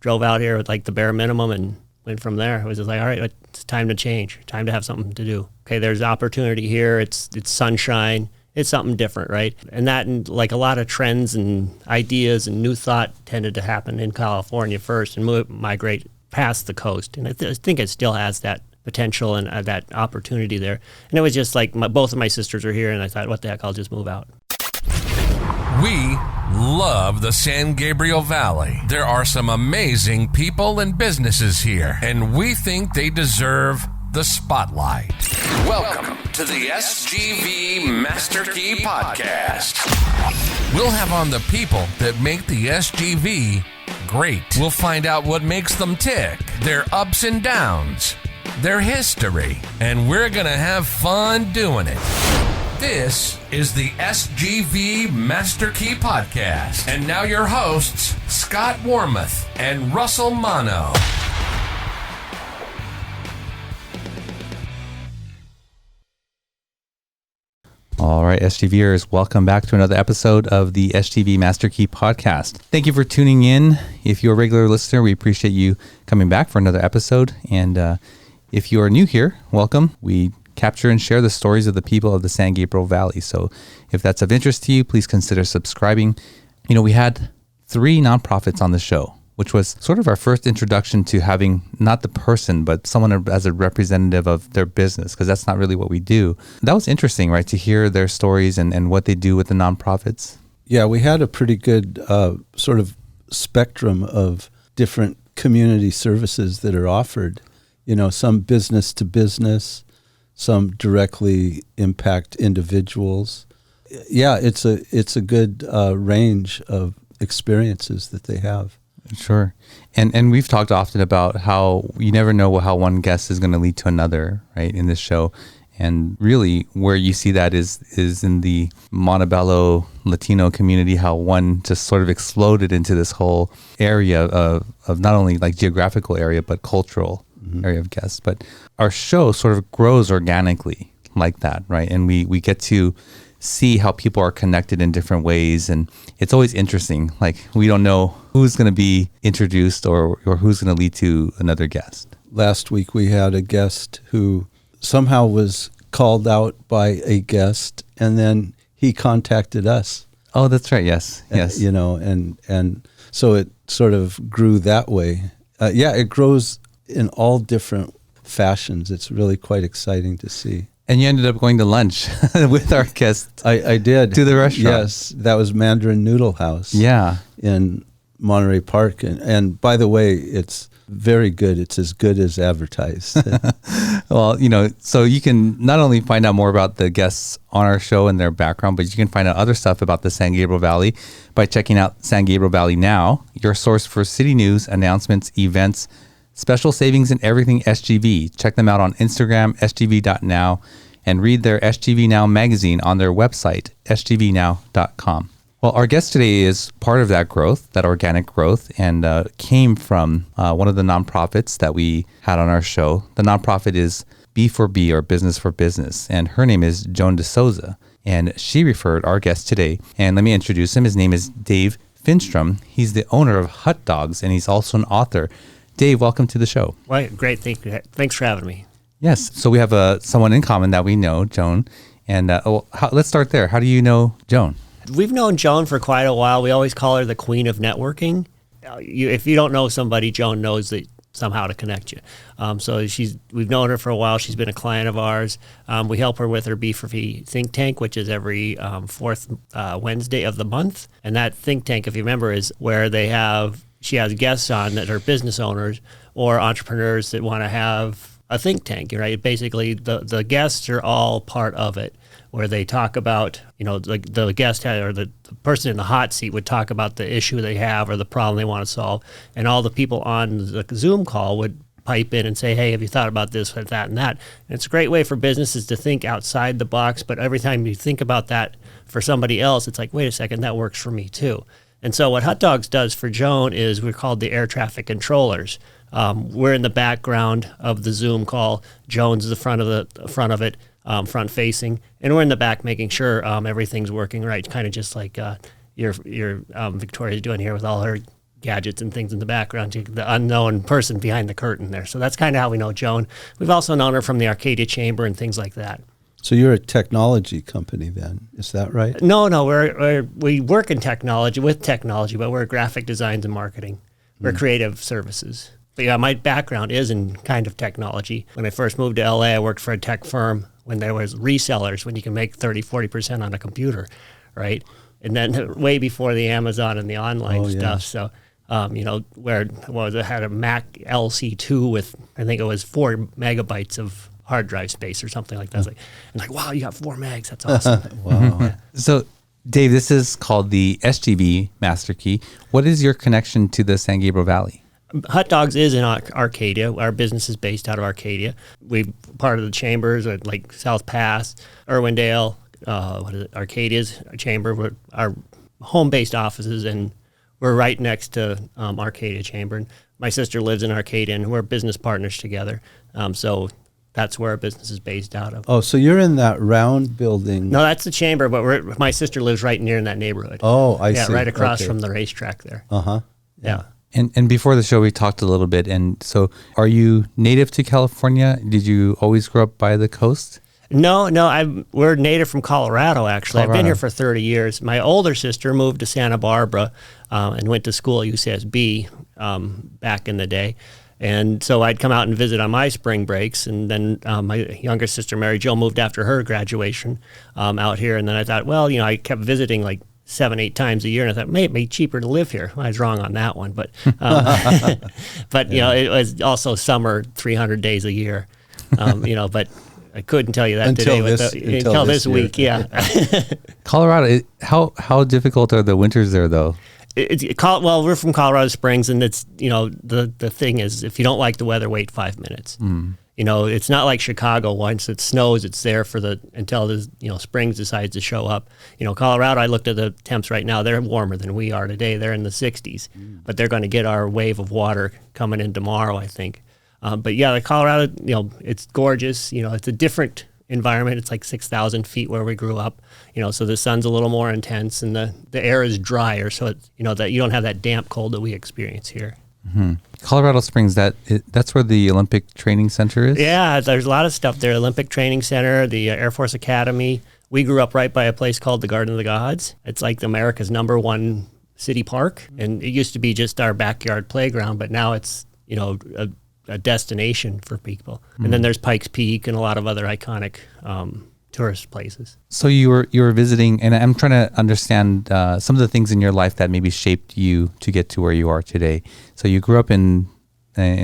drove out here with like the bare minimum and went from there. It was just like, all right, it's time to change, time to have something to do. Okay, there's opportunity here. It's sunshine. It's something different, right? And that, and like a lot of trends and ideas and new thought tended to happen in California first and migrate past the coast. And I think it still has that potential and that opportunity there. And it was just like both of my sisters are here, and I thought, what the heck, I'll just move out. We love the San Gabriel Valley. There are some amazing people and businesses here, and we think they deserve the spotlight. Welcome to the SGV Master Key Podcast. We'll have on the people that make the SGV great. We'll find out what makes them tick, their ups and downs, their history, and we're going to have fun doing it. This is the SGV Master Key Podcast. And now your hosts, Scott Warmoth and Russell Mano. All right, SGVers, welcome back to another episode of the SGV Master Key Podcast. Thank you for tuning in. If you're a regular listener, we appreciate you coming back for another episode. And if you are new here, welcome. We capture and share the stories of the people of the San Gabriel Valley. So if that's of interest to you, please consider subscribing. You know, we had 3 nonprofits on the show, which was sort of our first introduction to having not the person, but someone as a representative of their business, because that's not really what we do. That was interesting, right, to hear their stories and what they do with the nonprofits. Yeah, we had a pretty good sort of spectrum of different community services that are offered. You know, some business to business, some directly impact individuals. Yeah, it's a good range of experiences that they have. Sure. And we've talked often about how you never know how one guest is going to lead to another, right, in this show. And really where you see that is in the Montebello Latino community, how one just sort of exploded into this whole area of not only like geographical area, but cultural area of guests. But our show sort of grows organically like that, right? And we get to see how people are connected in different ways. And it's always interesting. Like, we don't know who's going to be introduced or who's going to lead to another guest. Last week we had a guest who somehow was called out by a guest, and then he contacted us. Oh, that's right. Yes. You know, and so it sort of grew that way. It grows in all different fashions. It's really quite exciting to see. And you ended up going to lunch with our guest. I did. To the restaurant. Yes, that was Mandarin Noodle House. Yeah. In Monterey Park. And by the way, it's very good. It's as good as advertised. Well, you know, so you can not only find out more about the guests on our show and their background, but you can find out other stuff about the San Gabriel Valley by checking out San Gabriel Valley Now, your source for city news, announcements, events, special savings, and everything SGV. Check them out on Instagram, sgv.now, and read their SGV Now magazine on their website, sgvnow.com. Well, our guest today is part of that growth, that organic growth, and came from one of the nonprofits that we had on our show. The nonprofit is B4B, or Business for Business, and her name is Joan DeSouza, and she referred our guest today. And let me introduce him. His name is Dave Finstrom. He's the owner of HUTdogs, and he's also an author. Dave, welcome to the show. Well, great. Thanks for having me. Yes. So we have someone in common that we know, Joan. And let's start there. How do you know Joan? We've known Joan for quite a while. We always call her the queen of networking. If you don't know somebody, Joan knows that somehow to connect you. So we've known her for a while. She's been a client of ours. We help her with her B4B think tank, which is every fourth Wednesday of the month. And that think tank, if you remember, is where she has guests on that are business owners or entrepreneurs that want to have a think tank, right? Basically, the guests are all part of it, where they talk about, you know, the guest or the person in the hot seat would talk about the issue they have or the problem they want to solve. And all the people on the Zoom call would pipe in and say, hey, have you thought about this, that, and that? And it's a great way for businesses to think outside the box, but every time you think about that for somebody else, it's like, wait a second, that works for me too. And so what HUTdogs does for Joan is we're called the air traffic controllers. We're in the background of the Zoom call. Joan's the front of it, front facing, and we're in the back making sure everything's working right. Kind of just like your Victoria's doing here with all her gadgets and things in the background, to the unknown person behind the curtain there. So that's kind of how we know Joan. We've also known her from the Arcadia Chamber and things like that. So you're a technology company then, is that right? No, we work in technology, but we're graphic designs and marketing. We're creative services. But yeah, my background is in kind of technology. When I first moved to LA, I worked for a tech firm when there was resellers, when you can make 30-40% on a computer, right? And then way before the Amazon and the online stuff. So, I had a Mac LC2 with, I think it was 4 megabytes of hard drive space or something like that. I was like, wow, you got 4 megs. That's awesome. Wow. Yeah. So, Dave, this is called the SGV Master Key. What is your connection to the San Gabriel Valley? HUTdogs is in Arcadia. Our business is based out of Arcadia. We're part of the chambers at like South Pass, Irwindale, Arcadia's chamber. Our home-based offices, and we're right next to Arcadia Chamber. And my sister lives in Arcadia, and we're business partners together. So that's where our business is based out of. Oh, so you're in that round building. No, that's the chamber, but my sister lives right near in that neighborhood. Oh, I see. Yeah, right across from the racetrack there. Uh-huh. Yeah. And before the show, we talked a little bit. And so are you native to California? Did you always grow up by the coast? No, we're native from Colorado, actually. I've been here for 30 years. My older sister moved to Santa Barbara and went to school at UCSB back in the day. And so I'd come out and visit on my spring breaks. And then my younger sister, Mary Jo, moved after her graduation out here. And then I thought, well, I kept visiting like 7-8 times a year, and I thought, may it be cheaper to live here. Well, I was wrong on that one, but it was also summer 300 days a year, but I couldn't tell you that until this week. Yeah. Colorado, how difficult are the winters there, though? We're from Colorado Springs, and it's, the thing is, if you don't like the weather, wait 5 minutes. It's not like Chicago. Once it snows, it's there until the Springs decides to show up. Colorado, I looked at the temps right now. They're warmer than we are today. They're in the 60s, but they're going to get our wave of water coming in tomorrow, I think. But yeah, Colorado, it's gorgeous. It's a different environment. It's like 6,000 feet where we grew up. So the sun's a little more intense, and the air is drier. So that you don't have that damp cold that we experience here. Mm-hmm. Colorado Springs, that's where the Olympic Training Center is? Yeah, there's a lot of stuff there. Olympic Training Center, the Air Force Academy. We grew up right by a place called the Garden of the Gods. It's like America's #1 city park. And it used to be just our backyard playground, but now it's, a destination for people. And then there's Pikes Peak and a lot of other iconic tourist places. So you were visiting, and I'm trying to understand some of the things in your life that maybe shaped you to get to where you are today. So you grew up in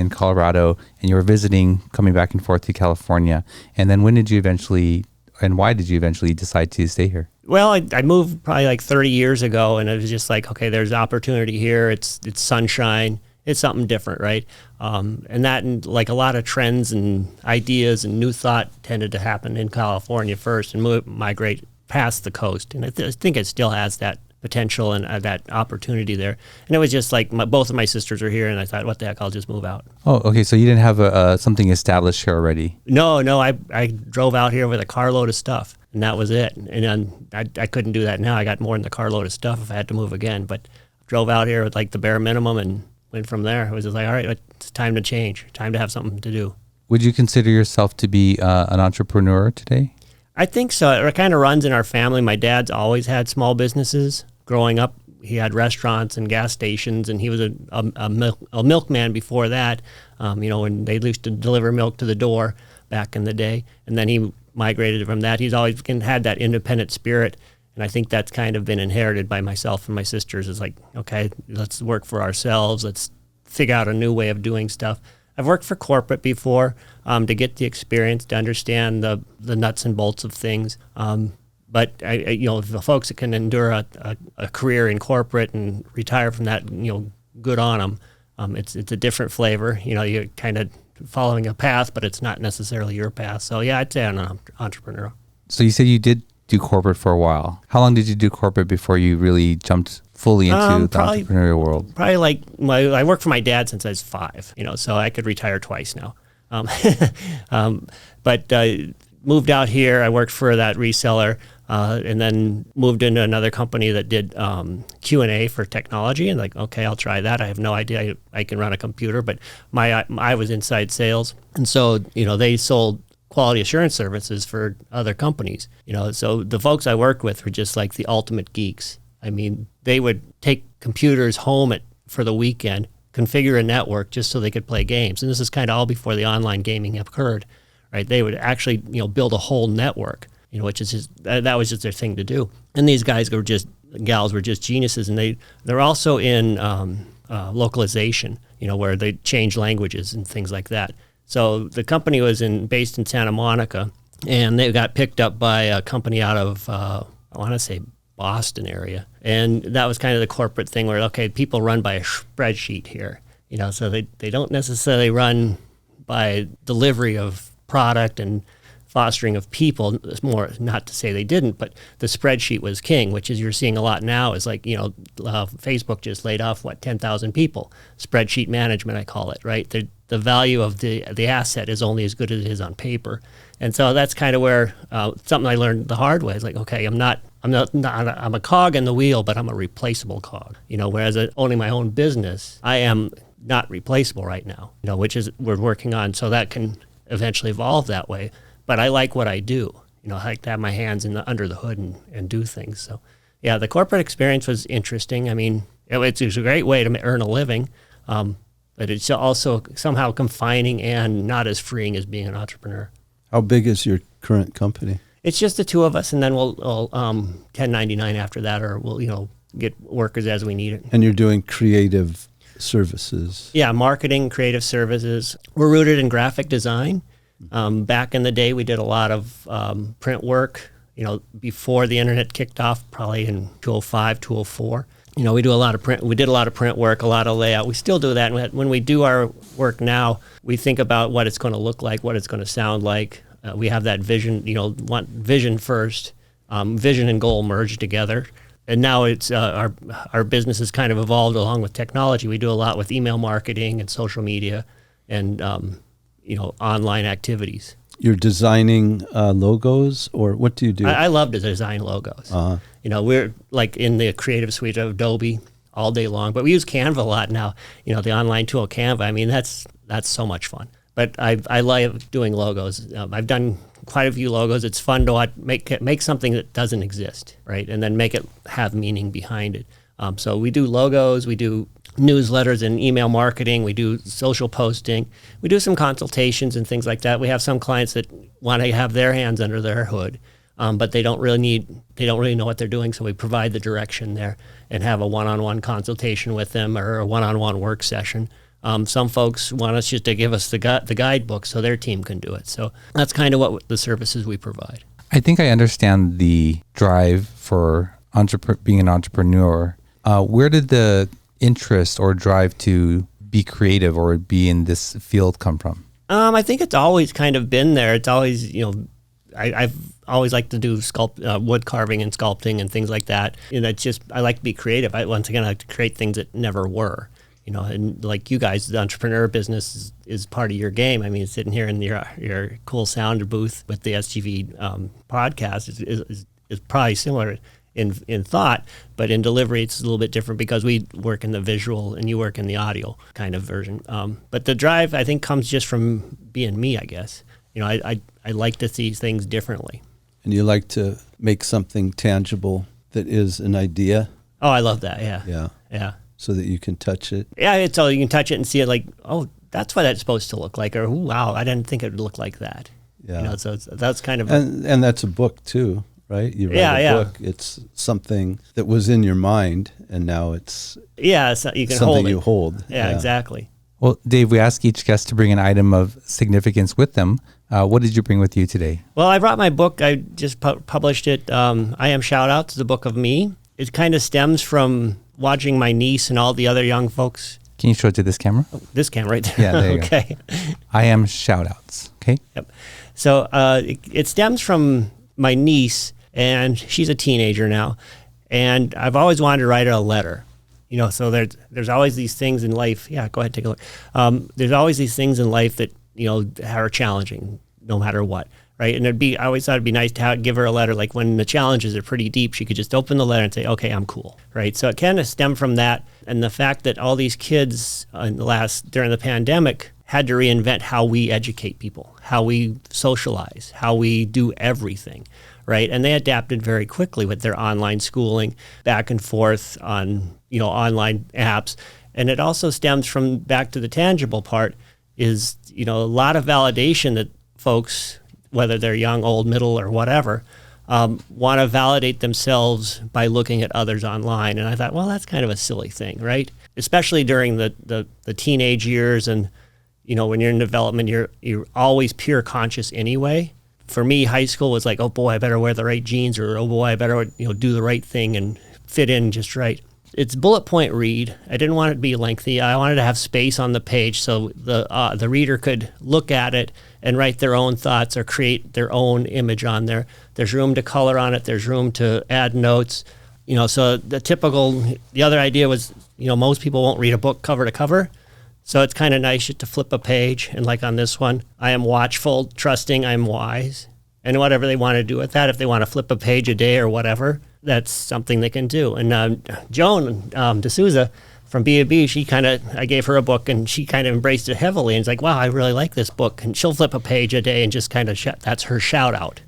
Colorado, and you were visiting, coming back and forth to California. And then when did you eventually, and why did you eventually decide to stay here? Well, I moved probably like 30 years ago, and it was just like, okay, there's opportunity here. It's sunshine. It's something different, right? And like a lot of trends and ideas and new thought tended to happen in California first and migrate past the coast. And I think it still has that potential and that opportunity there. And it was just like both of my sisters are here, and I thought, what the heck, I'll just move out. Oh, okay. So you didn't have something established here already? No. I drove out here with a carload of stuff, and that was it. And then I couldn't do that now. I got more than the carload of stuff if I had to move again. But drove out here with like the bare minimum and went from there. It was just like, all right, it's time to change, time to have something to do. Would you consider yourself to be an entrepreneur today? I think so. It kind of runs in our family. My dad's always had small businesses. Growing up, he had restaurants and gas stations, and he was a milkman before that, when they used to deliver milk to the door back in the day. And then he migrated from that. He's always had that independent spirit. And I think that's kind of been inherited by myself and my sisters. It's like, okay, let's work for ourselves. Let's figure out a new way of doing stuff. I've worked for corporate before to get the experience, to understand the nuts and bolts of things. But the folks that can endure a career in corporate and retire from that, good on them. It's a different flavor. You're kind of following a path, but it's not necessarily your path. So yeah, I'd say I'm an entrepreneur. So you said you did do corporate for a while. How long did you do corporate before you really jumped fully into the entrepreneurial world? Probably like I worked for my dad since I was 5, so I could retire twice now. But moved out here. I worked for that reseller, and then moved into another company that did Q&A for technology. And like, okay, I'll try that. I have no idea I can run a computer, but I was inside sales. And so, they sold quality assurance services for other companies. So the folks I worked with were just like the ultimate geeks. I mean, they would take computers home for the weekend, configure a network just so they could play games. And this is kind of all before the online gaming occurred, right? They would actually, build a whole network, which is that was just their thing to do. And these gals were just geniuses. And they're also in localization, where they change languages and things like that. So the company was based in Santa Monica, and they got picked up by a company out of, I want to say, Boston area. And that was kind of the corporate thing where, okay, people run by a spreadsheet here, so they don't necessarily run by delivery of product and fostering of people. It's more, not to say they didn't, but the spreadsheet was king, which is you're seeing a lot now is like, Facebook just laid off, 10,000 people. Spreadsheet management, I call it, right? The value of the asset is only as good as it is on paper. And so that's kind of where something I learned the hard way is like, okay, I'm a cog in the wheel, but I'm a replaceable cog. Whereas owning my own business, I am not replaceable right now. Which is we're working on, so that can eventually evolve that way. But I like what I do. I like to have my hands under the hood and do things. So, yeah, the corporate experience was interesting. I mean, it's a great way to earn a living, but it's also somehow confining and not as freeing as being an entrepreneur. How big is your current company? It's just the two of us, and then we'll 1099 after that, or we'll get workers as we need it. And you're doing creative services. Yeah, marketing, creative services. We're rooted in graphic design. Back in the day, we did a lot of print work, before the internet kicked off, probably in 2005, 2004. We do a lot of print. We did a lot of print work, a lot of layout. We still do that. And when we do our work now, we think about what it's going to look like, what it's going to sound like. We have that vision, want vision first, vision and goal merged together. And now it's our business has kind of evolved along with technology. We do a lot with email marketing and social media and online activities. You're designing logos, or what do you do? I love to design logos. Uh-huh. We're like in the creative suite of Adobe all day long, but we use Canva a lot now. The online tool Canva. I mean, that's so much fun. But I love doing logos. I've done quite a few logos. It's fun to make something that doesn't exist, right? And then make it have meaning behind it. So we do logos, we do newsletters and email marketing, we do social posting, we do some consultations and things like that. We have some clients that want to have their hands under their hood, but they don't really know what they're doing. So we provide the direction there and have a one-on-one consultation with them or a one-on-one work session. Some folks want us just to give us the guidebook so their team can do it. So that's kind of what the services we provide. I think I understand the drive for being an entrepreneur. Where did the interest or drive to be creative or be in this field come from? I think it's always kind of been there. It's always, I've always liked to do wood carving and sculpting and things like that. It's just, I like to be creative. I like to create things that never were. And like you guys, the entrepreneur business is part of your game. I mean, sitting here in your cool sound booth with the SGV podcast is probably similar in thought, but in delivery it's a little bit different because we work in the visual and you work in the audio kind of version. But the drive, I think, comes just from being me, I guess. I like to see things differently. And you like to make something tangible that is an idea? Oh, I love that, yeah. Yeah. Yeah. So that you can touch it? Yeah, it's so you can touch it and see it like, oh, that's what it's supposed to look like, or wow, I didn't think it would look like that. Yeah. So that's kind of... And that's a book too, right? You write a book. It's something that was in your mind, and now it's so you can something hold you hold. Yeah, exactly. Well, Dave, we ask each guest to bring an item of significance with them. What did you bring with you today? Well, I brought my book. I just published it. I Am Shoutouts, the book of me. It kind of stems from watching my niece and all the other young folks. Can you show it to this camera? Oh, this camera right there. Yeah, there you okay. go. I Am Shoutouts. Okay. Yep. So it stems from my niece, and she's a teenager now, and I've always wanted to write her a letter. So there's always these things in life. Yeah, go ahead, take a look. There's always these things in life that are challenging, no matter what, right? And I always thought it'd be nice to give her a letter, like when the challenges are pretty deep, she could just open the letter and say, okay, I'm cool, right? So it kind of stemmed from that. And the fact that all these kids during the pandemic had to reinvent how we educate people, how we socialize, how we do everything, right? And they adapted very quickly with their online schooling, back and forth on, online apps. And it also stems from, back to the tangible part, is, a lot of validation that folks, whether they're young, old, middle, or whatever, want to validate themselves by looking at others online. And I thought, well, that's kind of a silly thing, right? Especially during the teenage years, and when you're in development, you're always peer conscious anyway. For me, high school was like, oh boy, I better wear the right jeans, or oh boy, I better do the right thing and fit in just right. It's bullet point read. I didn't want it to be lengthy. I wanted to have space on the page so the reader could look at it and write their own thoughts or create their own image on there. There's room to color on it. There's room to add notes. So the other idea was, most people won't read a book cover to cover. So it's kind of nice to flip a page. And like on this one, I am watchful, trusting, I'm wise. And whatever they want to do with that, if they want to flip a page a day or whatever, that's something they can do. And Joan D'Souza from B&B, I gave her a book, and she kind of embraced it heavily. And it's like, wow, I really like this book. And she'll flip a page a day and just kind of, that's her shout out.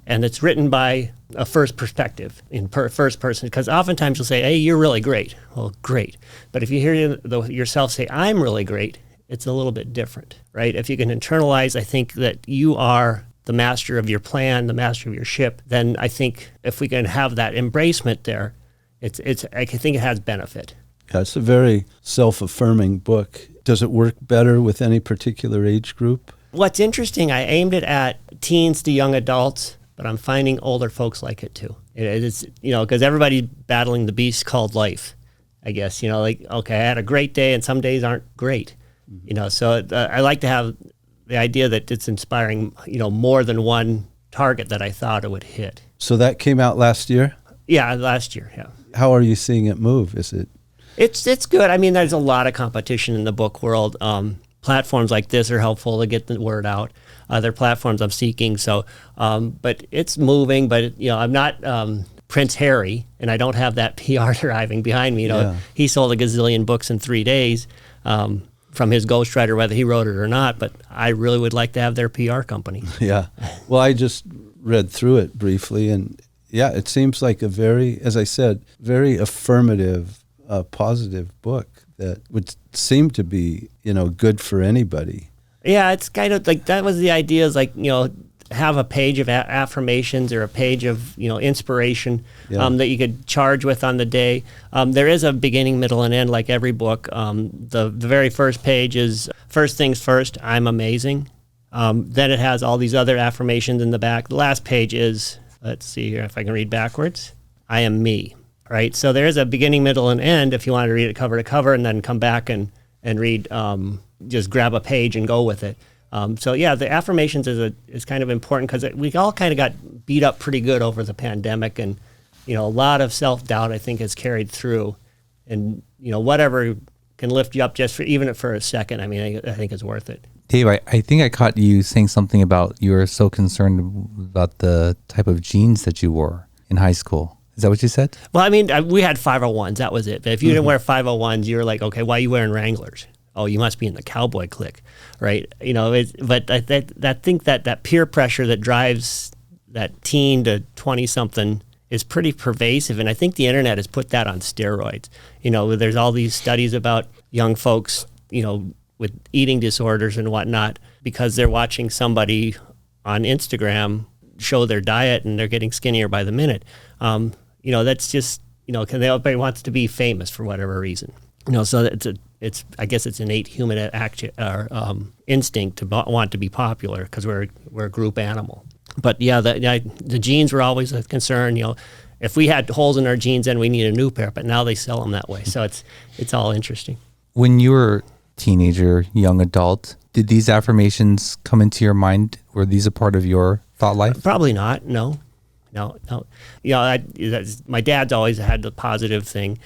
And it's written by a first perspective, in first person, because oftentimes you'll say, hey, you're really great. Well, great. But if you hear yourself say, I'm really great, it's a little bit different, right? If you can internalize, I think that you are the master of your plan, the master of your ship, then I think if we can have that embracement there, I think it has benefit. Yeah, it's a very self-affirming book. Does it work better with any particular age group? What's interesting, I aimed it at teens to young adults, but I'm finding older folks like it too. It's, because everybody's battling the beast called life, I guess. Okay, I had a great day, and some days aren't great. So I like to have the idea that it's inspiring, more than one target that I thought it would hit. So that came out last year? Yeah, last year, yeah. How are you seeing it move? Is it? It's good. I mean, there's a lot of competition in the book world. Platforms like this are helpful to get the word out. Other platforms I'm seeking. So, but it's moving. But I'm not Prince Harry, and I don't have that PR driving behind me. He sold a gazillion books in 3 days from his ghostwriter, whether he wrote it or not. But I really would like to have their PR company. Yeah. Well, I just read through it briefly, and yeah, it seems like a very, as I said, very affirmative, positive book that would seem to be, good for anybody. Yeah, it's kind of like, that was the idea, is like, have a page of affirmations or a page of, inspiration that you could charge with on the day. There is a beginning, middle, and end, like every book. The very first page is, first things first, I'm amazing. Then it has all these other affirmations in the back. The last page is, let's see here if I can read backwards, I am me, right? So there is a beginning, middle, and end if you want to read it cover to cover, and then come back and read, just grab a page and go with it. So yeah, the affirmations is kind of important, because we all kind of got beat up pretty good over the pandemic, and a lot of self-doubt I think has carried through, and whatever can lift you up just even for a second, I mean, I think it's worth it. Dave, I think I caught you saying something about you were so concerned about the type of jeans that you wore in high school. Is that what you said? Well, I mean, we had 501s, that was it. But if you didn't wear 501s, you were like, okay, why are you wearing Wranglers? Oh, you must be in the cowboy clique, right? But I think that peer pressure that drives that teen to 20-something is pretty pervasive, and I think the internet has put that on steroids. There's all these studies about young folks, with eating disorders and whatnot, because they're watching somebody on Instagram show their diet, and they're getting skinnier by the minute. That's just, everybody wants to be famous for whatever reason. So it's I guess it's innate human instinct to want to be popular, because we're a group animal. But yeah, the jeans were always a concern. If we had holes in our jeans, then we need a new pair. But now they sell them that way, so it's all interesting. When you were a teenager, young adult, did these affirmations come into your mind? Were these a part of your thought life? Probably not. No. My dad's always had the positive thing.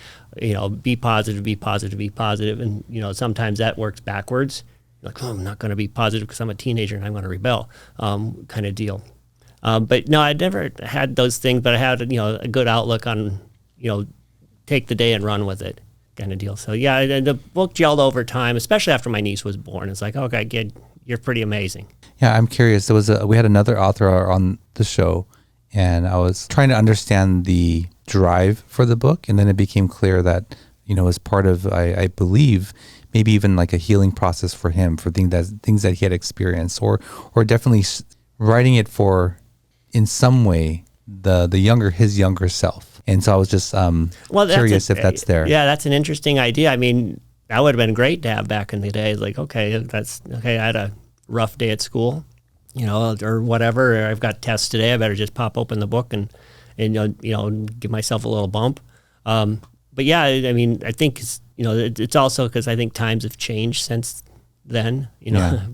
Be positive, be positive, be positive, and sometimes that works backwards. like, oh, I'm not going to be positive because I'm a teenager and I'm going to rebel, kind of deal. But no, I never had those things, but I had, a good outlook on, take the day and run with it kind of deal. So yeah, and the book gelled over time, especially after my niece was born. It's like, okay, kid, you're pretty amazing. Yeah, I'm curious. We had another author on the show, and I was trying to understand the drive for the book, and then it became clear that, as part of, I believe, maybe even like a healing process for him, for things that he had experienced, or definitely writing it for, in some way, his younger self. And so I was just curious if that's there. Yeah, that's an interesting idea. I mean, that would have been great to have back in the day. Like, okay, I had a rough day at school, or whatever. Or I've got tests today. I better just pop open the book and give myself a little bump. But yeah, I mean, I think it's also because I think times have changed since then.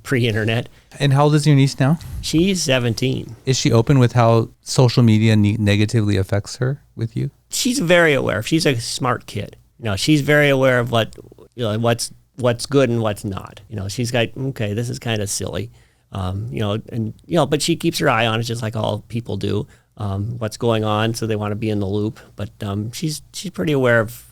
Pre-internet. And how old is your niece now? She's 17. Is she open with how social media negatively affects her with you? She's very aware. She's a smart kid. She's very aware of what's good and what's not. She's got, okay, this is kind of silly. But she keeps her eye on it just like all people do. What's going on, so they want to be in the loop. But she's pretty aware of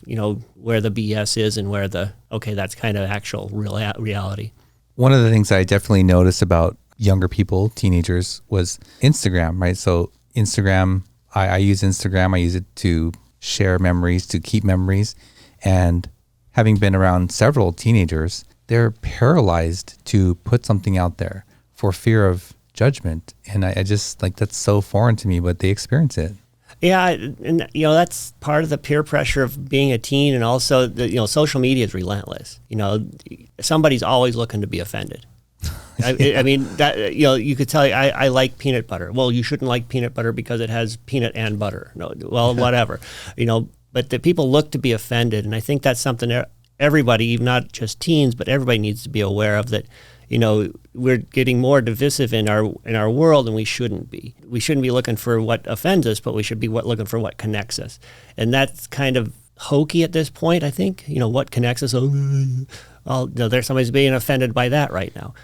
where the BS is and where that's kind of actual reality. One of the things I definitely noticed about younger people, teenagers, was Instagram, right? So Instagram, I use Instagram. I use it to share memories, to keep memories. And having been around several teenagers, they're paralyzed to put something out there for fear of judgment. And I just, like, that's so foreign to me, but they experience it. Yeah, and that's part of the peer pressure of being a teen, and also social media is relentless. Somebody's always looking to be offended. I mean, that you could tell I like peanut butter. Well, you shouldn't like peanut butter because it has peanut and butter. No, well, whatever. But the people look to be offended, and I think that's something everybody, even not just teens, but everybody needs to be aware of, that we're getting more divisive in our world, and we shouldn't be. We shouldn't be looking for what offends us, but we should be looking for what connects us. And that's kind of hokey at this point, I think. What connects us? Well, there's somebody's being offended by that right now.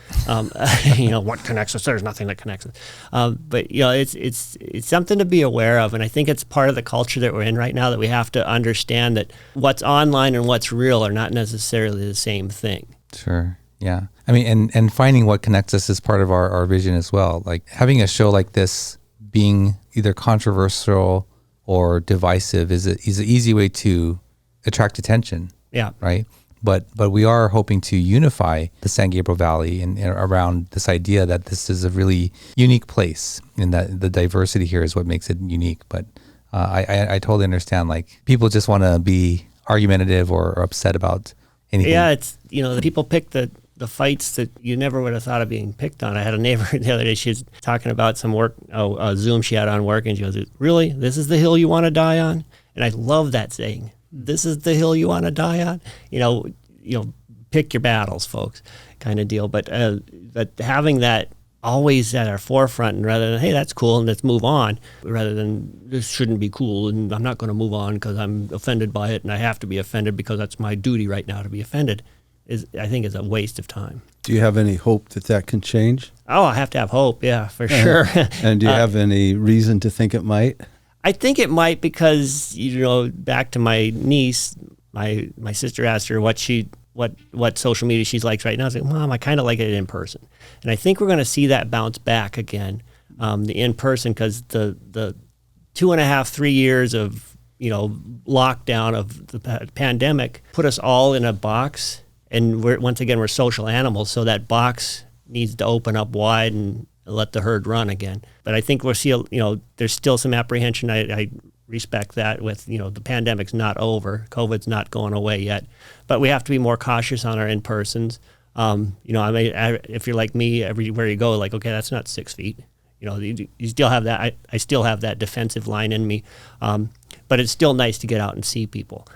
What connects us? There's nothing that connects us. But it's something to be aware of, and I think it's part of the culture that we're in right now, that we have to understand that what's online and what's real are not necessarily the same thing. Sure. Yeah. I mean, and finding what connects us is part of our vision as well. Like, having a show like this being either controversial or divisive is an easy way to attract attention. Yeah. Right. But we are hoping to unify the San Gabriel Valley and around this idea that this is a really unique place, and that the diversity here is what makes it unique. But I totally understand, like, people just want to be argumentative or upset about anything. Yeah, it's the people pick the fights that you never would have thought of being picked on. I had a neighbor the other day. She was talking about some work, Zoom she had on work, and she goes, "Really? This is the hill you want to die on?" And I love that saying. This is the hill you want to die on. Pick your battles, folks, kind of deal. But having that always at our forefront, and rather than, hey, that's cool and let's move on, rather than this shouldn't be cool and I'm not going to move on because I'm offended by it and I have to be offended because that's my duty right now to be offended, I think is a waste of time. Do you have any hope that can change? Oh, I have to have hope, yeah, for sure. And do you have any reason to think it might? I think it might, because back to my niece, my sister asked her what social media she's likes right now. I was like, Mom, I kind of like it in person, and I think we're going to see that bounce back again, the in person, because the 2.5, 3 years of lockdown of the pandemic put us all in a box, and we're social animals, so that box needs to open up wide and let the herd run again. But I think we'll see, there's still some apprehension. I respect that with, the pandemic's not over. COVID's not going away yet. But we have to be more cautious on our in-persons. If you're like me, everywhere you go, like, okay, that's not 6 feet. You still have that. I still have that defensive line in me. But it's still nice to get out and see people.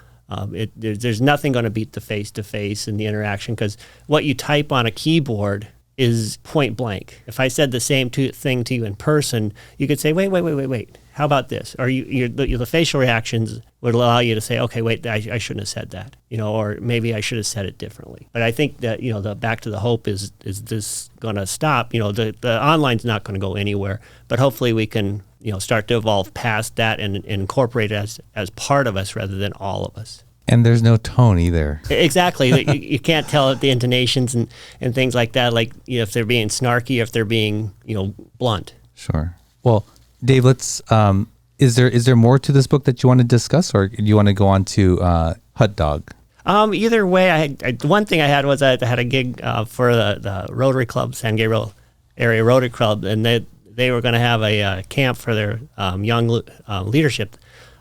There's nothing going to beat the face-to-face and the interaction, because what you type on a keyboard is point blank. If I said the same thing to you in person, you could say, wait. How about this? Or the facial reactions would allow you to say, okay, wait, I shouldn't have said that, or maybe I should have said it differently. But I think that, the back to the hope is this going to stop? The online's not going to go anywhere, but hopefully we can, start to evolve past that and incorporate it as part of us rather than all of us. And there's no tone either. Exactly. You can't tell the intonations and things like that, like, if they're being snarky, if they're being, blunt. Sure. Well, Dave, let's, is there more to this book that you want to discuss, or do you want to go on to HUTdog? Either way, one thing I had was I had a gig for the Rotary Club, San Gabriel Area Rotary Club, and they were going to have a camp for their young leadership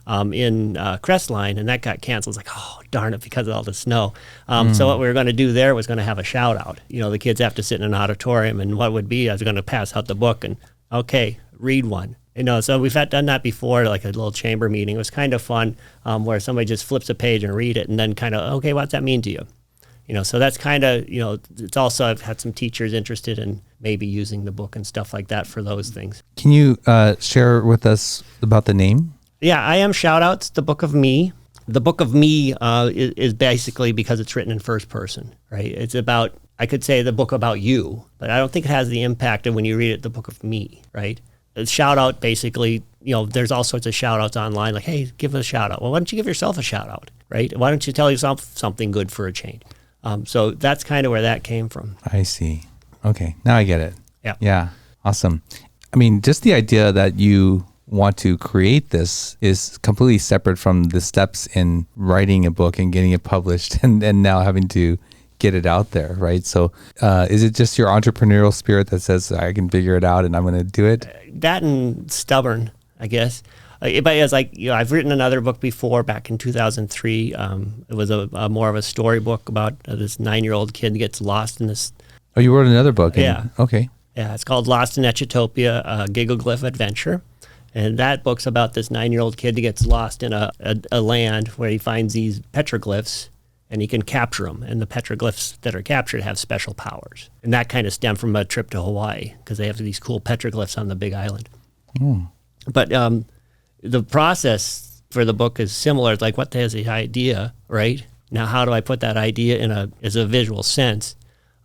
in Crestline, and that got canceled. It's like, oh, darn it, because of all the snow. So what we were going to do there was going to have a shout out. The kids have to sit in an auditorium, and what would be, I was going to pass out the book and, okay, read one. So we've done that before, like a little chamber meeting. It was kind of fun, where somebody just flips a page and read it, and then kind of, okay, what's that mean to you? So that's kind of, it's also, I've had some teachers interested in maybe using the book and stuff like that for those things. Can you share with us about the name? Yeah, I am Shoutouts, the Book of Me. The Book of Me is basically because it's written in first person, right? It's about, I could say the book about you, but I don't think it has the impact of when you read it, the Book of Me, right? A shout out, basically, there's all sorts of shout outs online, like, hey, give us a shout out. Well, why don't you give yourself a shout out, right? Why don't you tell yourself something good for a change? So that's kind of where that came from. I see. Okay, now I get it. Yeah. Yeah, awesome. I mean, just the idea that you want to create this is completely separate from the steps in writing a book and getting it published and now having to get it out there, right? So is it just your entrepreneurial spirit that says, I can figure it out and I'm going to do it? That and stubborn, I guess. But it's like, I've written another book before back in 2003. It was a more of a story book about this 9-year-old kid gets lost in this. Oh, you wrote another book? Yeah. Okay. Yeah, it's called Lost in Etchitopia, a Gigoglyph Adventure. And that book's about this 9-year-old kid that gets lost in a land where he finds these petroglyphs, and he can capture them. And the petroglyphs that are captured have special powers. And that kind of stemmed from a trip to Hawaii, because they have these cool petroglyphs on the big island. But the process for the book is similar. It's like, what is the idea, right? Now, how do I put that idea as a visual sense?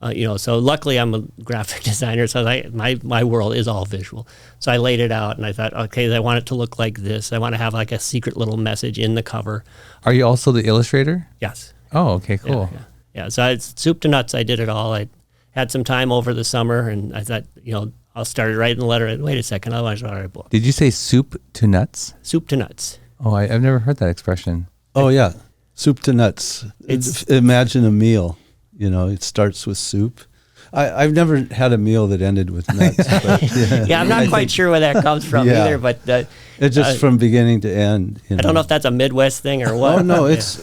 So luckily I'm a graphic designer, so my world is all visual. So I laid it out and I thought, okay, I want it to look like this. I want to have like a secret little message in the cover. Are you also the illustrator? Yes. Oh, okay, cool. Yeah. So it's soup to nuts. I did it all. I had some time over the summer and I thought, I started writing the letter. Wait a second, I want to write a book. Did you say soup to nuts? Soup to nuts. Oh, I've never heard that expression. Oh, yeah. Soup to nuts. Imagine a meal. It starts with soup. I've never had a meal that ended with nuts. But, I'm not quite sure where that comes from either. But it's just from beginning to end. I don't know if that's a Midwest thing or what. Oh no, it's.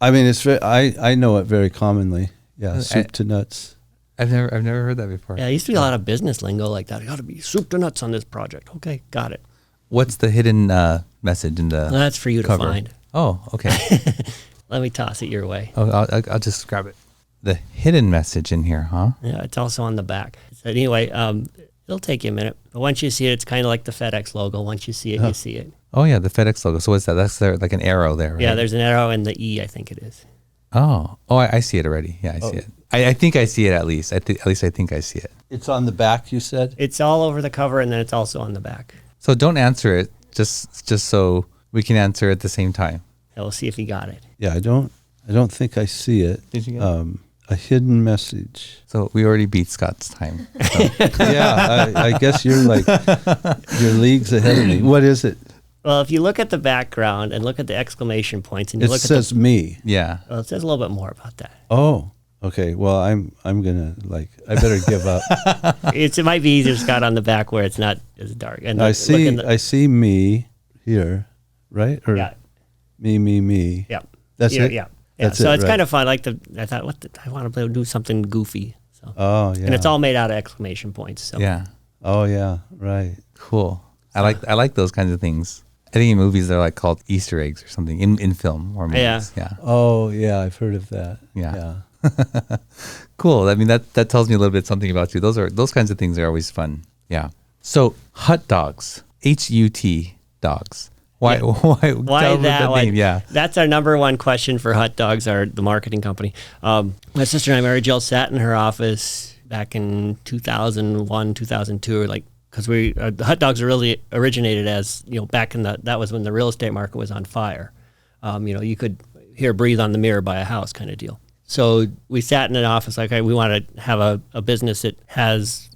It's very. I know it very commonly. Yeah, soup to nuts. I've never heard that before. Yeah, there used to be a lot of business lingo like that. I got to be soup to nuts on this project. Okay, got it. What's the hidden message in the? That's for you cover? To find. Oh, okay. Let me toss it your way. Oh, I'll just grab it. The hidden message in here, huh? Yeah, it's also on the back. So anyway, it'll take you a minute, but once you see it, it's kind of like the FedEx logo. Once you see it, you see it. Oh yeah, the FedEx logo. So what's that? That's there, like an arrow there, right? Yeah, there's an arrow and the E, I think it is. Oh, I see it already. Yeah, I see it. I think I see it at least. At least I think I see it. It's on the back, you said? It's all over the cover, and then it's also on the back. So don't answer it, just so we can answer at the same time. And we'll see if you got it. Yeah, I don't think I see it. Did you get it? A hidden message. So we already beat Scott's time. So. Yeah, I guess you're leagues ahead of me. What is it? Well, if you look at the background and look at the exclamation points, and you look says at me. Yeah. Well, it says a little bit more about that. Oh, okay. Well, I'm gonna I better give up. It might be easier, Scott, on the back where it's not as dark. And I see me here, right? Or yeah. Me. Yeah. That's it. Yeah. That's so it, it's right. kind of fun. I thought, I want to do something goofy. So. Oh yeah. And it's all made out of exclamation points. So. Yeah. Oh yeah. Right. Cool. I like those kinds of things. I think in movies they're called Easter eggs or something in film or movies. Yeah. Oh yeah, I've heard of that. Yeah. Cool. I mean, that tells me a little bit something about you. Those kinds of things are always fun. Yeah. So HUTdogs, HUT dogs. Why? Yeah. Why tell me that name? Yeah. That's our number one question for HUTdogs, the marketing company. My sister and I, Mary Jill, sat in her office back in 2001, 2002, because the HUTdogs really originated as, back in that was when the real estate market was on fire. You could hear breathe on the mirror by a house kind of deal. So we sat in an office like, okay, we want to have a business that has,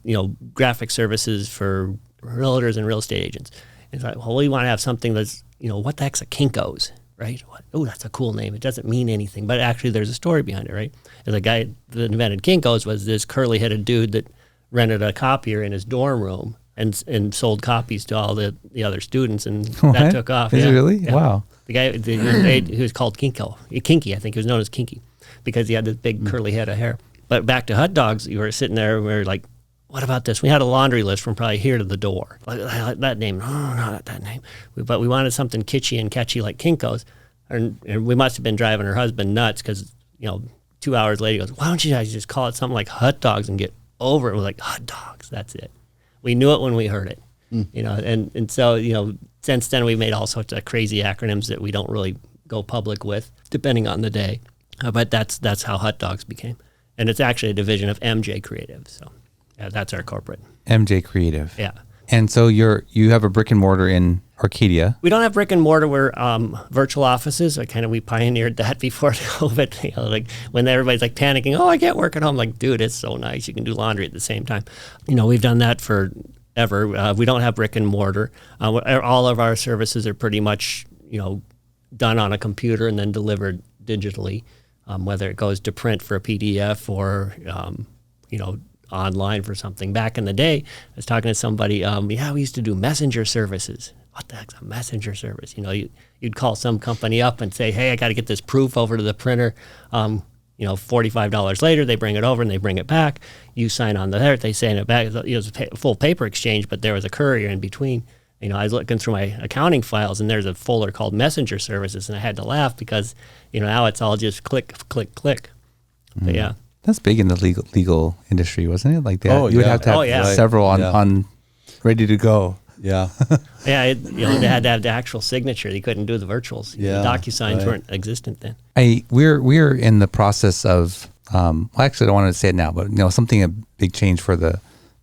graphic services for realtors and real estate agents. It's like, well, we want to have something that's, what the heck's a Kinko's, right? Oh, that's a cool name. It doesn't mean anything, but actually there's a story behind it, right? And the guy that invented Kinko's was this curly-headed dude that rented a copier in his dorm room and sold copies to all the other students, and that took off. Is it really? Yeah. Wow. The guy who was called Kinky, I think he was known as Kinky, because he had this big curly head of hair. But back to HUTdogs, you were sitting there and we were like, what about this? We had a laundry list from probably here to the door. I like that name. Oh, not that name. But we wanted something kitschy and catchy like Kinko's. And we must have been driving her husband nuts because, 2 hours later he goes, why don't you guys just call it something like HUTdogs and get over it? We're like, HUTdogs, that's it. We knew it when we heard it. And so, since then we've made all sorts of crazy acronyms that we don't really go public with, depending on the day. But that's how HUTdogs became. And it's actually a division of MJ Creative. So yeah, that's our corporate. MJ Creative. Yeah. And so you have a brick and mortar in Arcadia. We don't have brick and mortar. We're virtual offices. We pioneered that before COVID. When everybody's panicking, oh, I can't work at home. Dude, it's so nice. You can do laundry at the same time. We've done that forever. We don't have brick and mortar. All of our services are pretty much, done on a computer and then delivered digitally, whether it goes to print for a PDF or, online for something. Back in the day, I was talking to somebody, we used to do messenger services. What the heck's a messenger service? You'd call some company up and say, hey, I got to get this proof over to the printer. $45 later, they bring it over and they bring it back. You sign on there, they send it back. It was a full paper exchange, but there was a courier in between. I was looking through my accounting files and there's a folder called messenger services, and I had to laugh because, now it's all just click, click, click. But yeah. That's big in the legal industry, wasn't it? Like that. Oh, you would yeah. have to have several on ready to go. Yeah. Yeah, they had to have the actual signature. You couldn't do the virtuals. Yeah, the DocuSigns weren't existent then. We're in the process of actually I don't want to say it now, but something a big change for the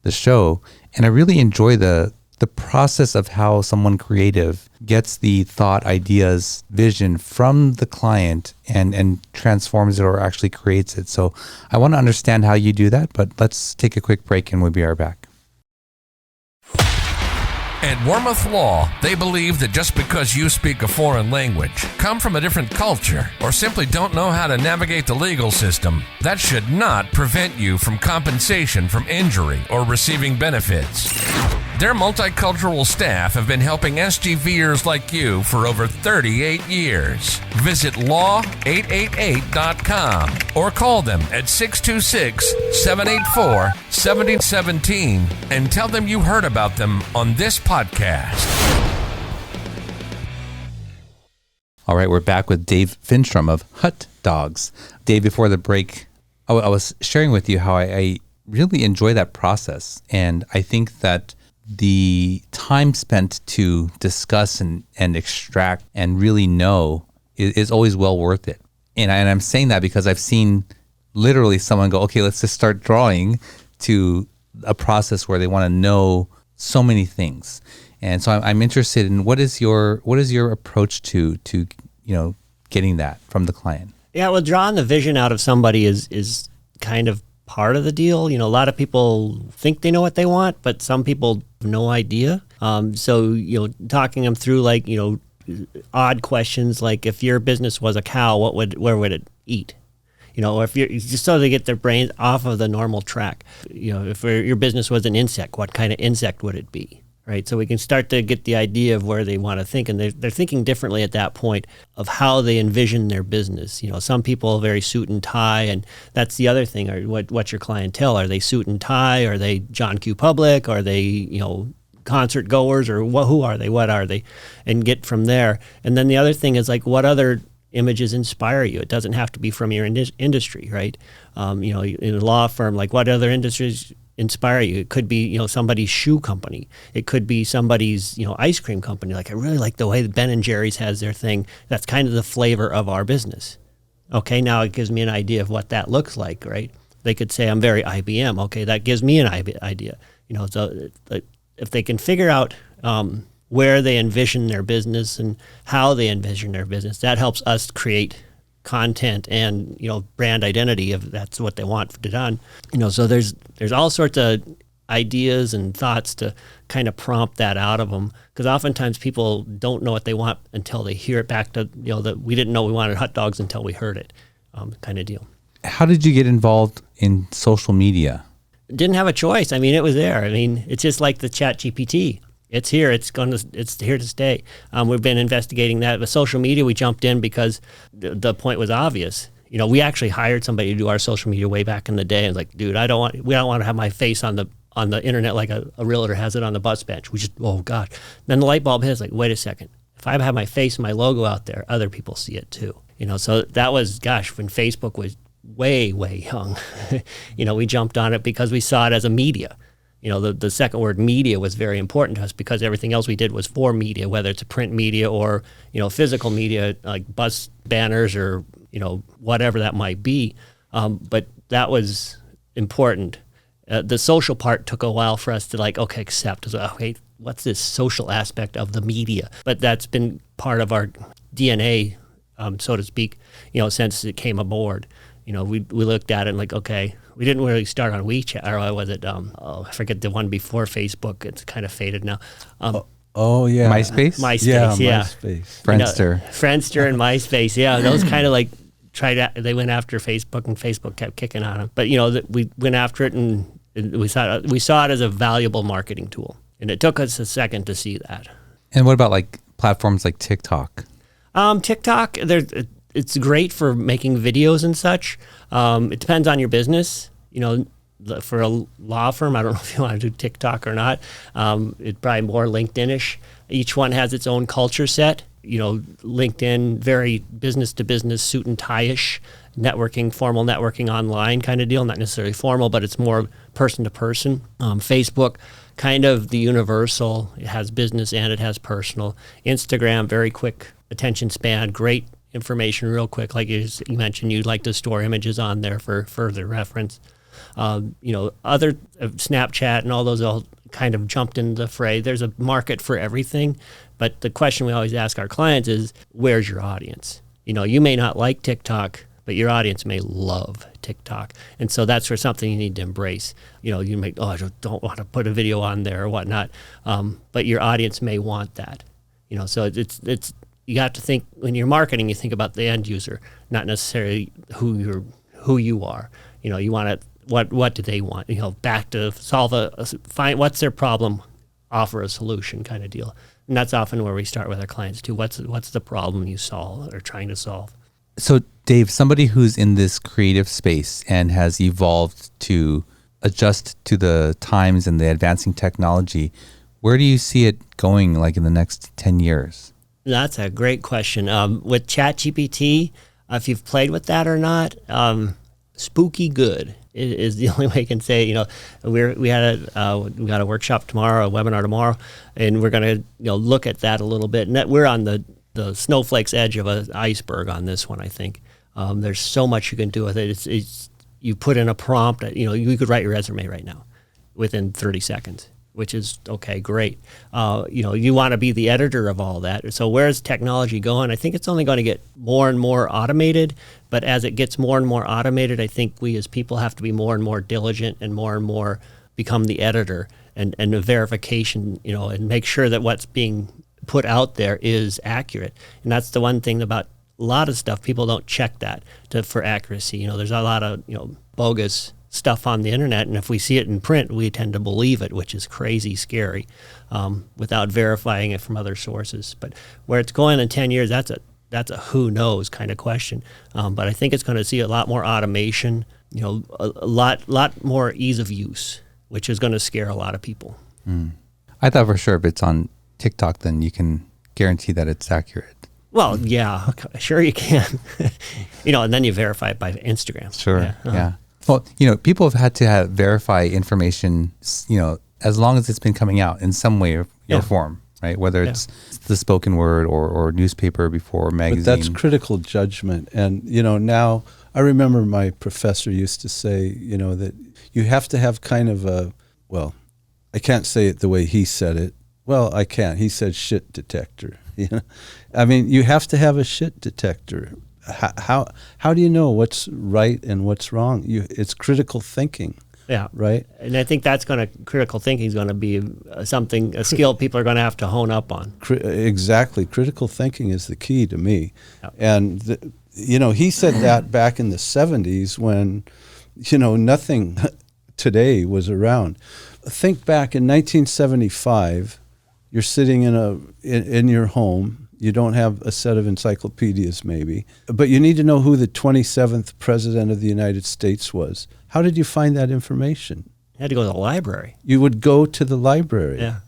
show, and I really enjoy the process of how someone creative gets the thought, ideas, vision from the client and transforms it or actually creates it. So I want to understand how you do that, but let's take a quick break and we'll be right back. At Wormuth Law, they believe that just because you speak a foreign language, come from a different culture, or simply don't know how to navigate the legal system, that should not prevent you from compensation from injury or receiving benefits. Their multicultural staff have been helping SGVers like you for over 38 years. Visit law888.com or call them at 626-784-7017 and tell them you heard about them on this podcast. All right, we're back with Dave Finstrom of HUTdogs. Dave, before the break, I was sharing with you how I really enjoy that process, and I think that the time spent to discuss and extract and really know is always well worth it. And I'm saying that because I've seen literally someone go, okay, let's just start drawing, to a process where they want to know so many things. And so I'm interested in what is your approach to getting that from the client? Yeah, well, drawing the vision out of somebody is kind of part of the deal. A lot of people think they know what they want, but some people have no idea. So talking them through odd questions like, if your business was a cow, where would it eat? Or if you're just so they get their brains off of the normal track. If your business was an insect, what kind of insect would it be? Right, so we can start to get the idea of where they want to think, and they're thinking differently at that point of how they envision their business. Some people are very suit and tie, and that's the other thing. Or what's your clientele? Are they suit and tie? Are they John Q. Public? Are they concert goers? Or who are they? What are they? And get from there. And then the other thing is what other images inspire you. It doesn't have to be from your industry, right? In a law firm, like what other industries inspire you? It could be, somebody's shoe company. It could be somebody's, ice cream company. Like, I really like the way that Ben and Jerry's has their thing. That's kind of the flavor of our business. Okay, now it gives me an idea of what that looks like, right? They could say, I'm very IBM. Okay, that gives me an idea. So if they can figure out where they envision their business and how they envision their business, that helps us create content and brand identity if that's what they want done. So there's all sorts of ideas and thoughts to kind of prompt that out of them, because oftentimes people don't know what they want until they hear it back to that we didn't know we wanted hot dogs until we heard it, kind of deal. How did you get involved in social media? Didn't have a choice. I mean, it was there. I mean, it's just like the Chat GPT. It's here. It's here to stay. We've been investigating that. With social media, we jumped in because the point was obvious. We actually hired somebody to do our social media way back in the day, and like, dude, we don't want to have my face on the internet like a realtor has it on the bus bench. We just, oh God. Then the light bulb hits. Like, wait a second. If I have my face and my logo out there, other people see it too. So that was, when Facebook was way, way young. We jumped on it because we saw it as a media. The second word media was very important to us because everything else we did was for media, whether it's a print media or, physical media like bus banners or, whatever that might be. But that was important. The social part took a while for us to accept. Okay, what's this social aspect of the media? But that's been part of our DNA, so to speak, since it came aboard. We looked at it and okay, we didn't really start on WeChat, or was it, I forget the one before Facebook. It's kind of faded now. Oh, yeah. MySpace? MySpace, yeah. MySpace. Friendster. And MySpace, yeah. Those kind of they went after Facebook, and Facebook kept kicking on them. But, we went after it, and we saw it as a valuable marketing tool. And it took us a second to see that. And what about platforms like TikTok? TikTok, it's great for making videos and such. It depends on your business. For a law firm, I don't know if you want to do TikTok or not. It's probably more LinkedIn-ish. Each one has its own culture set. LinkedIn, very business-to-business, suit and tie-ish, formal networking online kind of deal. Not necessarily formal, but it's more person-to-person. Facebook, kind of the universal. It has business and it has personal. Instagram, very quick attention span, great information real quick. Like you mentioned, you'd like to store images on there for further reference. Other Snapchat and all those all kind of jumped into the fray. There's a market for everything, but the question we always ask our clients is, where's your audience? You may not like TikTok, but your audience may love TikTok. And so that's for something you need to embrace. You may, I don't want to put a video on there or whatnot, but your audience may want that. So it's you have to think, when you're marketing, you think about the end user, not necessarily who you are. You want to, what do they want? Back to find what's their problem, offer a solution kind of deal. And that's often where we start with our clients too. What's the problem you solve or trying to solve? So Dave, somebody who's in this creative space and has evolved to adjust to the times and the advancing technology, where do you see it going in the next 10 years? That's a great question. With ChatGPT, if you've played with that or not, spooky good is the only way I can say. We got a workshop tomorrow, a webinar tomorrow, and we're going to look at that a little bit. And we're on the snowflake's edge of an iceberg on this one. I think there's so much you can do with it. It's you put in a prompt. You could write your resume right now within 30 seconds. Which is okay, great. You want to be the editor of all that. So where's technology going? I think it's only going to get more and more automated. But as it gets more and more automated, I think we as people have to be more and more diligent and more become the editor and the verification, and make sure that what's being put out there is accurate. And that's the one thing about a lot of stuff. People don't check that for accuracy. There's a lot of bogus stuff on the internet, and if we see it in print, we tend to believe it, which is crazy scary, without verifying it from other sources. But where it's going in 10 years, that's a who knows kind of question. But I think it's going to see a lot more automation, a lot more ease of use, which is going to scare a lot of people. I thought for sure if it's on TikTok, then you can guarantee that it's accurate. Well, yeah, sure you can. And then you verify it by Instagram. Sure. Yeah. Yeah. Well, people have had to verify information, as long as it's been coming out in some way or form, right? Whether it's the spoken word or newspaper before, magazine. But that's critical judgment. And, now I remember my professor used to say, that you have to have kind of I can't say it the way he said it. Well, I can. He said shit detector. I mean, you have to have a shit detector. How do you know what's right and what's wrong? It's critical thinking. Yeah. Right. And I think critical thinking is going to be a skill people are going to have to hone up on. Exactly. Critical thinking is the key to me. Yep. And, he said that back in the 70s when, nothing today was around. Think back in 1975, you're sitting in your home. You don't have a set of encyclopedias maybe, but you need to know who the 27th president of the United States was. How did you find that information? You had to go to the library. You would go to the library. Yeah.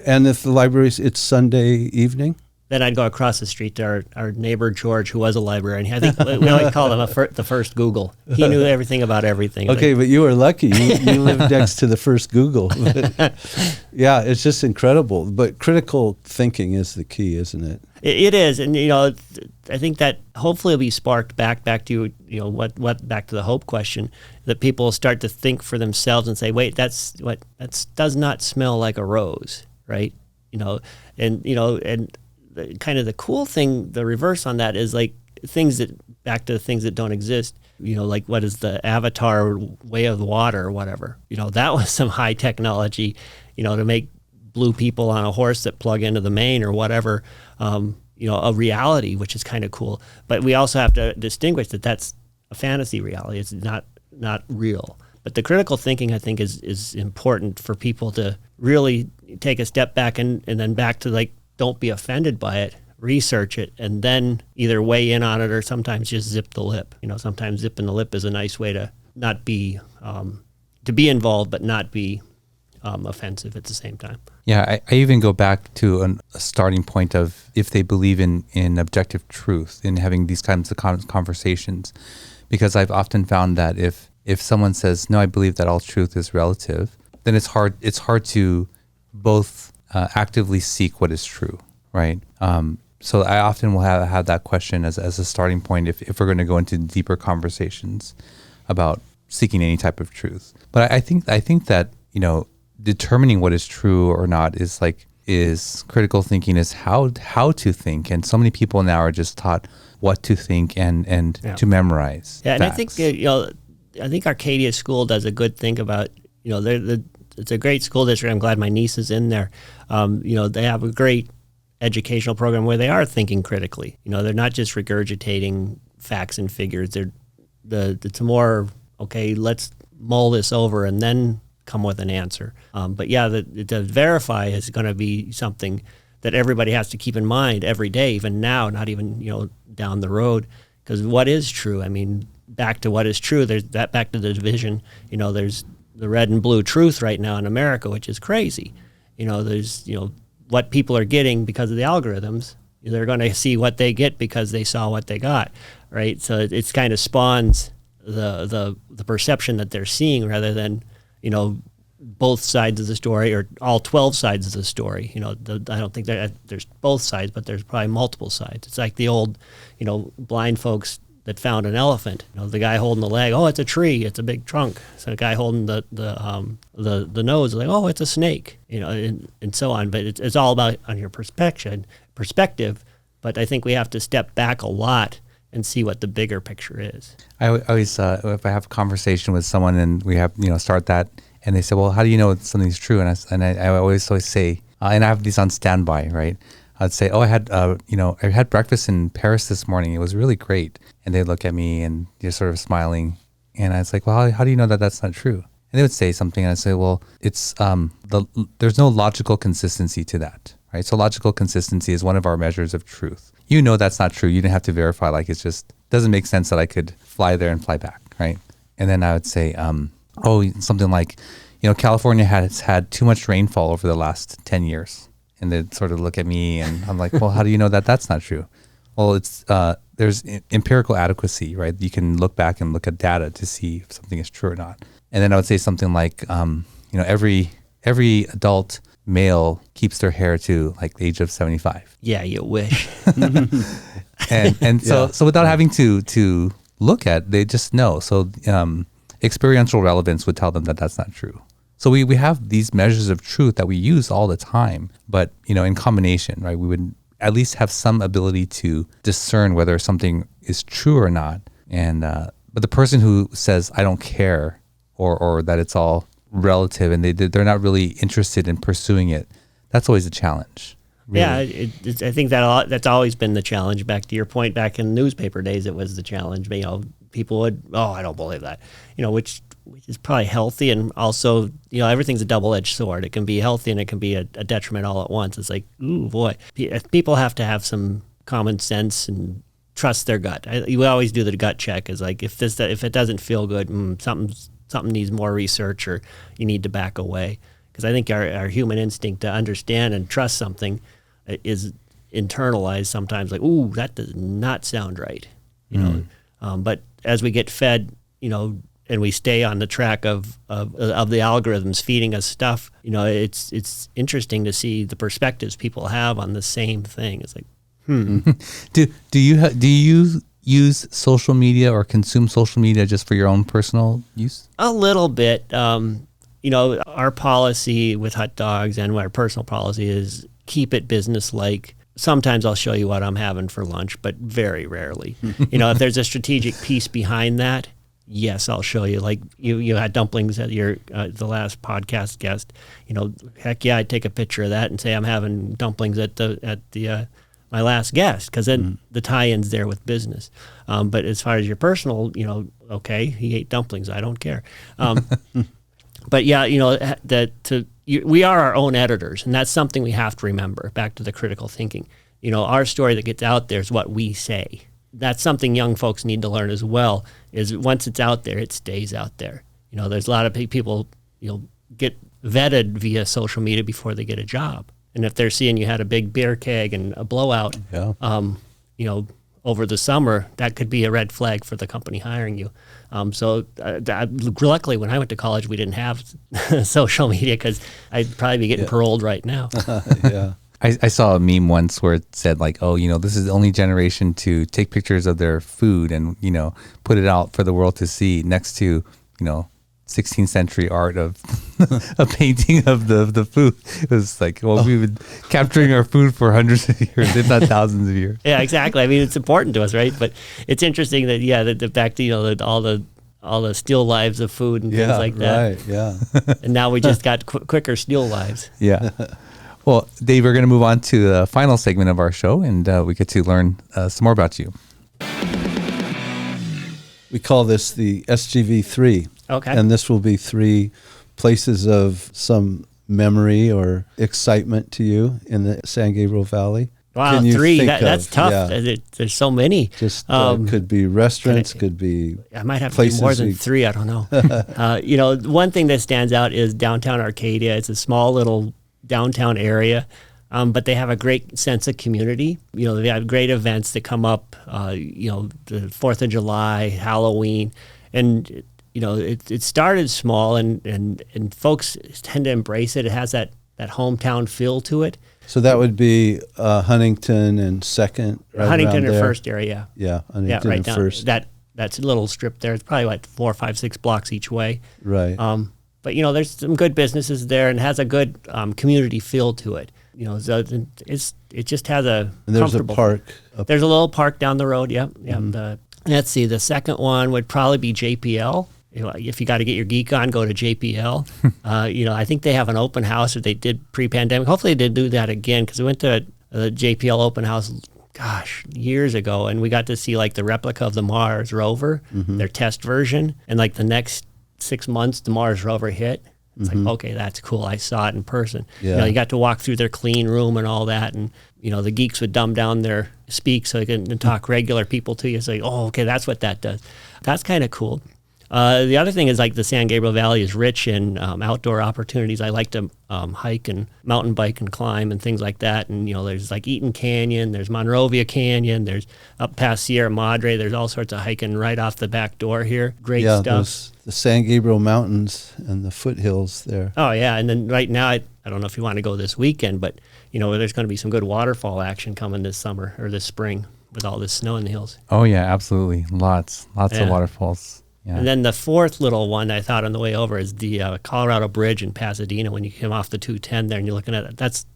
And if the library's, it's Sunday evening? Then I'd go across the street to our neighbor George, who was a librarian. I think we always call him the first Google. He knew everything about everything. Okay, but you were lucky. You lived next to the first Google. Yeah, it's just incredible. But critical thinking is the key, isn't it? It is, and I think that hopefully will be sparked back to back to the hope question, that people will start to think for themselves and say, wait, that does not smell like a rose, right? And kind of the cool thing, the reverse on that is like back to the things that don't exist, like what is the Avatar way of the water or whatever, that was some high technology, to make blue people on a horse that plug into the main or whatever, a reality, which is kind of cool. But we also have to distinguish that that's a fantasy reality. It's not real. But the critical thinking, I think, is important for people to really take a step back and then back to don't be offended by it, research it, and then either weigh in on it or sometimes just zip the lip. Sometimes zipping the lip is a nice way to not be, to be involved but not be offensive at the same time. Yeah, I even go back to a starting point of if they believe in objective truth, in having these kinds of conversations, because I've often found that if someone says, no, I believe that all truth is relative, then it's hard to both actively seek what is true, right? So I often will have that question as a starting point if we're going to go into deeper conversations about seeking any type of truth. But I think that determining what is true or not is critical thinking, is how to think, and so many people now are just taught what to think and to memorize. Yeah, facts. And I think Arcadia School does a good thing about it's a great school district. I'm glad my niece is in there. They have a great educational program where they are thinking critically. They're not just regurgitating facts and figures. It's more, okay, let's mull this over and then come with an answer. But yeah, the verify is going to be something that everybody has to keep in mind every day, even now, not even down the road. Because what is true? I mean, back to what is true. There's that back to the division. There's the red and blue truth right now in America, which is crazy. There's what people are getting because of the algorithms. They're going to see what they get because they saw what they got, right? So it's kind of spawns the perception that they're seeing rather than both sides of the story or all 12 sides of the story. I don't think there's both sides, but there's probably multiple sides. It's like the old blind folks that found an elephant. The guy holding the leg, oh, it's a tree, it's a big trunk. So the guy holding the nose, like, oh, it's a snake, and so on. But it's all about on your perspective. But I think we have to step back a lot and see what the bigger picture is. I always, if I have a conversation with someone and we have, start that, and they say, well, how do you know something's true? And I always say, and I have these on standby, right? I'd say, oh, I had breakfast in Paris this morning. It was really great. And they look at me and they're sort of smiling. And I was like, well, how do you know that that's not true? And they would say something, and I'd say, well, it's there's no logical consistency to that, right? So logical consistency is one of our measures of truth. That's not true. You didn't have to verify. It just doesn't make sense that I could fly there and fly back, right? And then I would say, something like, California has had too much rainfall over the last 10 years. And they'd sort of look at me and I'm like, well, how do you know that that's not true? Well, it's there's empirical adequacy, right? You can look back and look at data to see if something is true or not. And then I would say something like, every adult male keeps their hair to like the age of 75. Yeah, you wish. And so without having to look at, they just know. So experiential relevance would tell them that that's not true. So we have these measures of truth that we use all the time, but in combination, right? We would at least have some ability to discern whether something is true or not. And but the person who says I don't care, or that it's all relative, and they're not really interested in pursuing it, that's always a challenge. Really. Yeah, I think that's always been the challenge. Back to your point, back in newspaper days, it was the challenge. People would, I don't believe that, which is probably healthy, and also, everything's a double-edged sword. It can be healthy and it can be a detriment all at once. It's like, ooh, boy. People have to have some common sense and trust their gut. We always do the gut check. Is like, if it doesn't feel good, something needs more research, or you need to back away. Because I think our human instinct to understand and trust something is internalized sometimes. Like, ooh, that does not sound right. But as we get fed, and we stay on the track of the algorithms feeding us stuff, it's interesting to see the perspectives people have on the same thing. It's like, Do you use social media or consume social media just for your own personal use? a little bit. Our policy with HUTdogs and our personal policy is keep it business-like. Sometimes I'll show you what I'm having for lunch, but very rarely. If there's a strategic piece behind that, yes, I'll show you. Like you had dumplings at your the last podcast guest. Heck yeah, I'd take a picture of that and say I'm having dumplings at the my last guest, because then the tie-in's there with business. But as far as your personal, okay, he ate dumplings. I don't care. But yeah, we are our own editors, and that's something we have to remember. Back to the critical thinking. Our story that gets out there is what we say. That's something young folks need to learn as well, is once it's out there, it stays out there. There's a lot of people, get vetted via social media before they get a job. And if they're seeing you had a big beer keg and a blowout, over the summer, that could be a red flag for the company hiring you. Luckily, when I went to college, we didn't have social media, because I'd probably be getting paroled right now. Yeah. I saw a meme once where it said like, this is the only generation to take pictures of their food and, put it out for the world to see, next to, 16th century art of a painting of the food. It was like, we've been capturing our food for hundreds of years, if not thousands of years. Yeah, exactly. I mean, it's important to us, right? But it's interesting that, the back to, all the still lives of food and things like that. Right, yeah. And now we just got quicker still lives. Yeah. Well, Dave, we're going to move on to the final segment of our show, and we get to learn some more about you. We call this the SGV3. Okay. And this will be 3 places of some memory or excitement to you in the San Gabriel Valley. Wow, Can you 3, think that's of? tough. Yeah. There's so many. Just could be restaurants, could be I might have to do places more than 3, I don't know. One thing that stands out is downtown Arcadia. It's a small little downtown area, but they have a great sense of community. They have great events that come up, the 4th of July, Halloween, and it started small, and folks tend to embrace it. It has that hometown feel to it. So that would be Huntington and 2nd, right Huntington around or there. 1st area. Yeah, Huntington right and down 1st. That's a little strip there. It's probably 4, 5, 6 blocks each way. Right. But there's some good businesses there, and has a good community feel to it. So it just has a And there's a comfortable. park. There's a little park down the road. Yep. Let's see. The second one would probably be JPL. If you got to get your geek on, go to JPL. I think they have an open house, or they did pre-pandemic. Hopefully they did do that again, because we went to the JPL open house, years ago, and we got to see like the replica of the Mars rover, their test version, and like the next 6 months, the Mars rover hit. It's like, okay, that's cool. I saw it in person. Yeah. You got to walk through their clean room and all that, and the geeks would dumb down their speak so they can talk regular people to you. Say, oh, okay, that's what that does. That's kind of cool. The other thing is like the San Gabriel Valley is rich in outdoor opportunities. I like to hike and mountain bike and climb and things like that. And, there's like Eaton Canyon, there's Monrovia Canyon, there's up past Sierra Madre. There's all sorts of hiking right off the back door here. Great stuff. The San Gabriel Mountains and the foothills there. Oh, yeah. And then right now, I don't know if you want to go this weekend, but, there's going to be some good waterfall action coming this summer or this spring with all this snow in the hills. Oh, yeah, absolutely. Lots of waterfalls. Yeah. And then the fourth little one I thought on the way over is the Colorado Bridge in Pasadena. When you come off the 210 there and you're looking at it, that's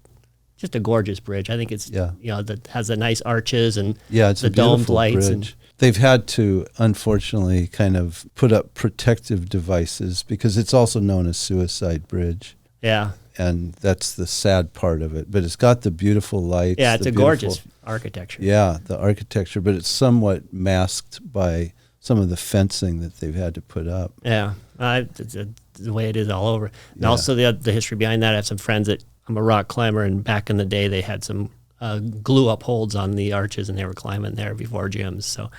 just a gorgeous bridge. I think it's, that has the nice arches and it's the a domed lights. Bridge. They've had to, unfortunately, kind of put up protective devices because it's also known as Suicide Bridge. Yeah. And that's the sad part of it. But it's got the beautiful lights. Yeah, it's a gorgeous architecture. Yeah, the architecture, but it's somewhat masked by some of the fencing that they've had to put up. Yeah, it's the way it is all over. And also the history behind that, I have some friends that, I'm a rock climber, and back in the day they had some glue-up holds on the arches, and they were climbing there before gyms. So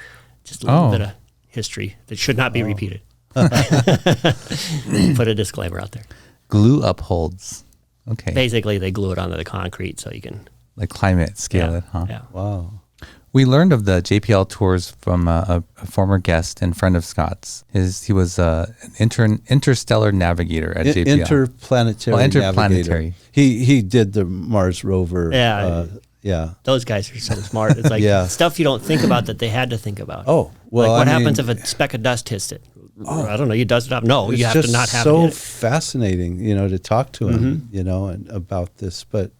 just a little bit of history that should not be repeated. Put a disclaimer out there. Glue-up holds. Okay. Basically, they glue it onto the concrete so you can... Like climb it, scale it, huh? Yeah. Wow. We learned of the JPL tours from a former guest and friend of Scott's. He was an interstellar navigator at JPL. Interplanetary navigator. He did the Mars rover. Yeah. Those guys are so smart. It's like stuff you don't think about that they had to think about. Oh, well, like what happens if a speck of dust hits it? I don't know. You dust it up. No, you have to not have it. It's so fascinating, to talk to him, and about this. But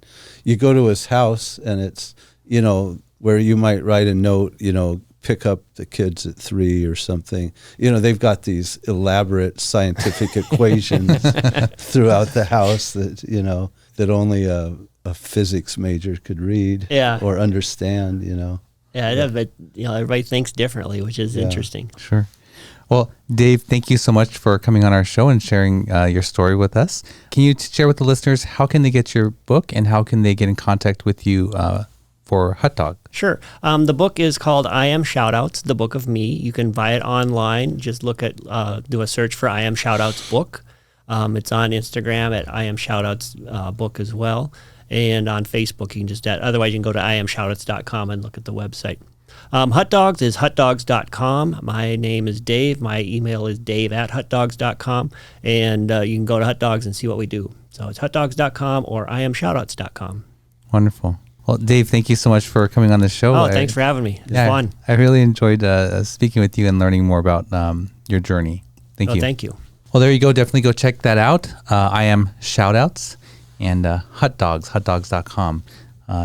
you go to his house and it's, where you might write a note, pick up the kids at 3 or something. They've got these elaborate scientific equations throughout the house that, that only a physics major could read or understand, Yeah, but everybody thinks differently, which is interesting. Sure. Well, Dave, thank you so much for coming on our show and sharing your story with us. Can you share with the listeners how can they get your book and how can they get in contact with you for HUTdog? Sure. The book is called I Am Shoutouts, The Book of Me. You can buy it online. Just look at, do a search for I Am Shoutouts book. It's on Instagram at I Am Shoutouts book as well. And on Facebook, you can just, otherwise you can go to iamshoutouts.com and look at the website. HUTdogs is HUTdogs.com. My name is Dave. My email is dave@HUTdogs.com. And you can go to HUTdogs and see what we do. So it's HUTdogs.com or iamshoutouts.com. Wonderful. Well, Dave, thank you so much for coming on the show. Oh, thanks for having me. It was fun. I really enjoyed speaking with you and learning more about your journey. Thank you. Thank you. Well, there you go. Definitely go check that out. I Am Shoutouts and HUTdogs, HUTdogs.com.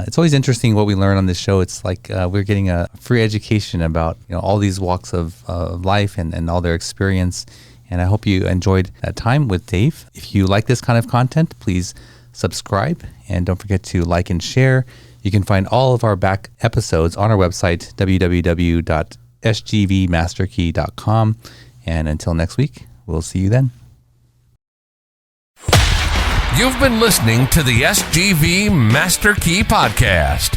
It's always interesting what we learn on this show. It's like we're getting a free education about all these walks of life and all their experience. And I hope you enjoyed that time with Dave. If you like this kind of content, please subscribe and don't forget to like and share. You can find all of our back episodes on our website, www.sgvmasterkey.com. And until next week, we'll see you then. You've been listening to the SGV Master Key Podcast.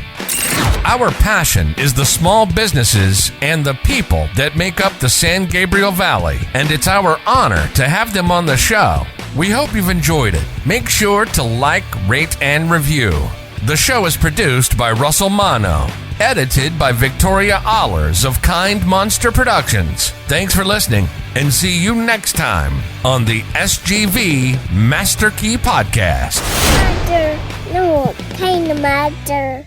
Our passion is the small businesses and the people that make up the San Gabriel Valley, and it's our honor to have them on the show. We hope you've enjoyed it. Make sure to like, rate, and review. The show is produced by Russell Mano, edited by Victoria Allers of Kind Monster Productions. Thanks for listening, and see you next time on the SGV Master Key Podcast. Master, no, kind of master.